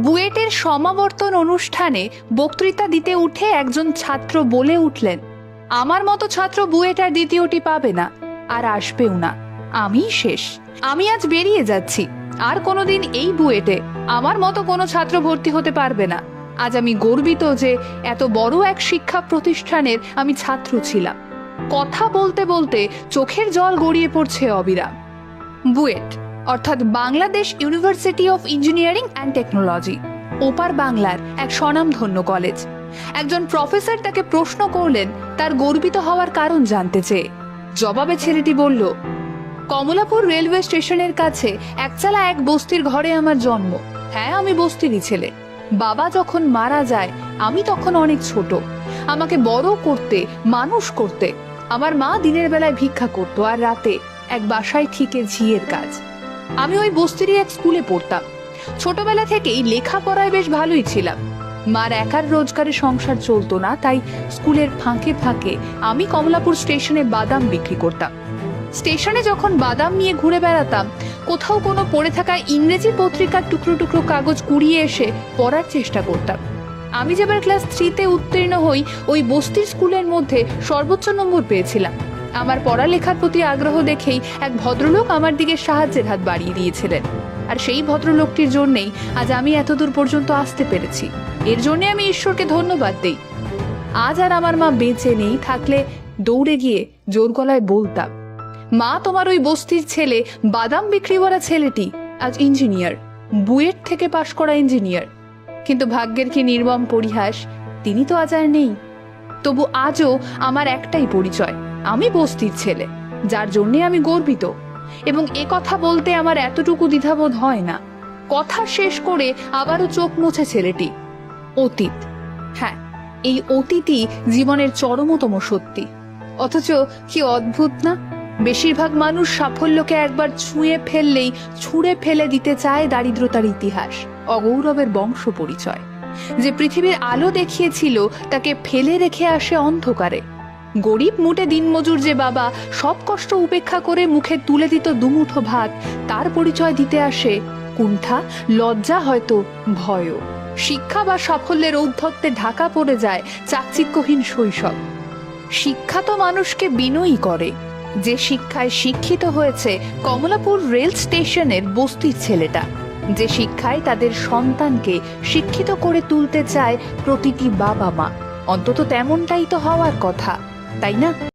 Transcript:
বুয়েটের সমাবর্তন অনুষ্ঠানে বক্তৃতা দিতে উঠে একজন ছাত্র বলে উঠলেন, আমার মতো ছাত্র বুয়েট আর দ্বিতীয়টি পাবে না, আর আসবেও না। আমি শেষ। আমি আজ বেরিয়ে যাচ্ছি। আর কোনোদিন এই বুয়েটে আমার মতো কোনো ছাত্র ভর্তি হতে পারবে না। আজ আমি গর্বিত যে এত বড় এক শিক্ষা প্রতিষ্ঠানের আমি ছাত্র ছিলাম। কথা বলতে বলতে চোখের জল গড়িয়ে পড়ছে অবিরাম। বুয়েট অর্থাৎ Bangladesh university of engineering and technology, ওপার বাংলার এক স্বনামধন্য কলেজ। একজন প্রফেসর তাকে প্রশ্ন করলেন তার গর্বিত হওয়ার কারণ জানতে চেয়ে। জবাবে ছেলেটি বলল, কমলাপুর রেলওয়ে স্টেশনের কাছে একচালা এক বস্তির ঘরে আমার জন্ম। হ্যাঁ, আমি বস্তিরই ছেলে। বাবা যখন মারা যায় আমি তখন অনেক ছোট। আমাকে বড় করতে, মানুষ করতে আমার মা দিনের বেলায় ভিক্ষা করতো আর রাতে এক বাসায় ঠিকে ঝিয়ের কাজ। আমি ওই বস্তিরই এক স্কুলে পড়তাম। ছোটবেলা থেকেই লেখাপড়ায় বেশ ভালোই ছিলাম। মার একার রোজগারে সংসার চলতো না, তাই স্কুলের ফাঁকে ফাঁকে আমি কমলাপুর স্টেশনে বাদাম বিক্রি করতাম। স্টেশনে যখন বাদাম নিয়ে ঘুরে বেড়াতাম, কোথাও কোনো পড়ে থাকা ইংরেজি পত্রিকার টুকরো টুকরো কাগজ কুড়িয়ে এসে পড়ার চেষ্টা করতাম। আমি যেবার ক্লাস 3-তে উত্তীর্ণ হই, ওই বস্তির স্কুলের মধ্যে সর্বোচ্চ নম্বর পেয়েছিলাম। আমার পড়ালেখার প্রতি আগ্রহ দেখেই এক ভদ্রলোক আমার দিকে সাহায্যের হাত বাড়িয়ে দিয়েছিলেন। আর সেই ভদ্রলোকটির জন্যেই আজ আমি এতদূর পর্যন্ত আসতে পেরেছি। এর জন্যে আমি ঈশ্বরকে ধন্যবাদ দেই। আজ আর আমার মা বেঁচে নেই, থাকলে দৌড়ে গিয়ে জোর গলায় বলতাম, মা, তোমার ওই বস্তির ছেলে, বাদাম বিক্রিওয়ালা ছেলেটি আজ ইঞ্জিনিয়ার, বুয়েট থেকে পাশ করা ইঞ্জিনিয়ার। কিন্তু ভাগ্যের কি নির্মম পরিহাস, তিনি তো আজ আর নেই। তবু আজও আমার একটাই পরিচয়, আমি বস্তির ছেলে, যার জন্যে আমি গর্বিত। এবং এ কথা বলতে আমার এতটুকু দ্বিধাবোধ হয় না। কথা শেষ করে আবারও চোখ মুছে ছেলেটি। অতীত, হ্যাঁ, এই অতীতই জীবনের চরমতম সত্যি। অথচ কি অদ্ভুত না, বেশিরভাগ মানুষ সাফল্যকে একবার ছুঁয়ে ফেললেই ছুঁড়ে ফেলে দিতে চায় দারিদ্রতার ইতিহাস, অগৌরবের বংশ পরিচয়। যে পৃথিবীর আলো দেখিয়েছিল তাকে ফেলে রেখে আসে অন্ধকারে। গরিব মুটে দিনমজুর যে বাবা সব কষ্ট উপেক্ষা করে মুখে তুলে দিত দুমুঠো ভাত, তার পরিচয় দিতে আসে কুণ্ঠা, লজ্জা, হয়তো ভয়ও। শিক্ষা বা সাফল্যের ঔদ্ধত্যে ঢাকা পড়ে যায় চাকচিক্যহীন শৈশব। শিক্ষা তো মানুষকে বিনয়ী করে। যে শিক্ষায় শিক্ষিত হয়েছে কমলাপুর রেল স্টেশনের বস্তির ছেলেটা, যে শিক্ষায় তাদের সন্তানকে শিক্ষিত করে তুলতে চায় প্রতিটি বাবা মা, অন্তত তেমনটাই তো হওয়ার কথা, তাই না?